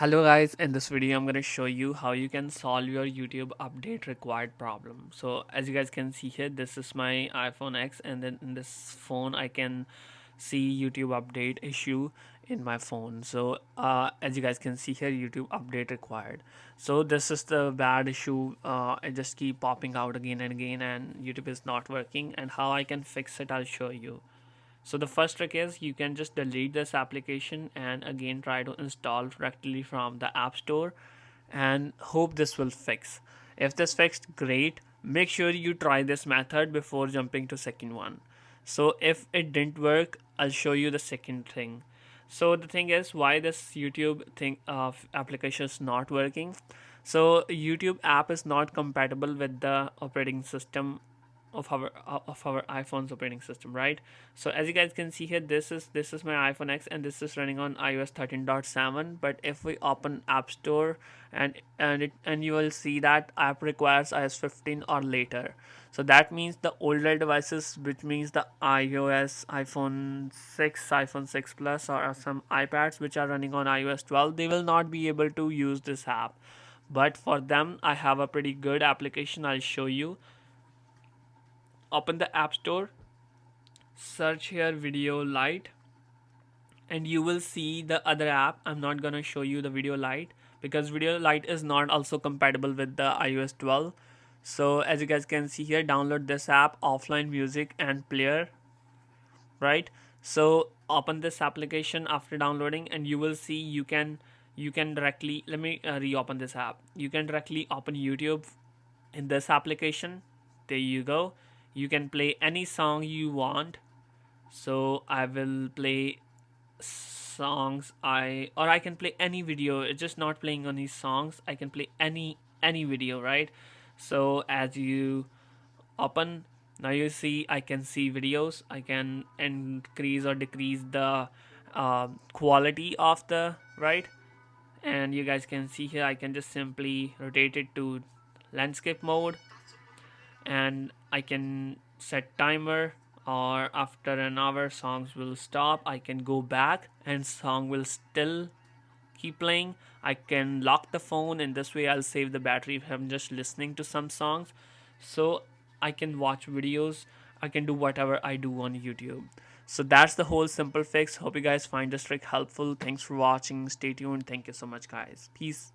Hello guys, in this video I'm going to show you how you can solve your YouTube update required problem. So as you guys can see here, this is my iPhone X, and then in this phone I can see YouTube update issue in my phone. So as you guys can see here, YouTube update required. So this is the bad issue. It just keep popping out again and again, and YouTube is not working, and how I can fix it I'll show you. So the first trick is you can just delete this application and again try to install directly from the App Store and hope this will fix. If this fixed, great. Make sure you try this method before jumping to second one. So if it didn't work, I'll show you the second thing. So the thing is why this YouTube thing of application is not working. So YouTube app is not compatible with the operating system of our iPhone's operating system, right? So as you guys can see here, this is my iPhone X, and this is running on iOS 13.7. But if we open App Store and you will see that app requires iOS 15 or later. So that means the older devices, which means the iOS, iPhone 6, iPhone 6 Plus, or some iPads which are running on iOS 12, they will not be able to use this app. But for them, I have a pretty good application. I'll show you. Open the App Store, search here Video Lite, and you will see the other app. I'm not gonna show you the Video Lite because Video Lite is not also compatible with the iOS 12. So as you guys can see here, download this app, offline music and player, right? So open this application after downloading, and you will see you can directly, let me reopen this app. You can directly open YouTube in this application. There you go. You can play any song you want. So I will play songs I can play any video. It's just not playing any songs. I can play any video, right? So as you open, now you see I can see videos. I can increase or decrease the quality of the, right? And you guys can see here I can just simply rotate it to landscape mode, and I can set timer, or after an hour songs will stop. I can go back and song will still keep playing. I can lock the phone, and this way I'll save the battery if I'm just listening to some songs. So I can watch videos, I can do whatever I do on YouTube. So that's the whole simple fix. Hope you guys find this trick helpful. Thanks for watching. Stay tuned. Thank you so much, guys. Peace.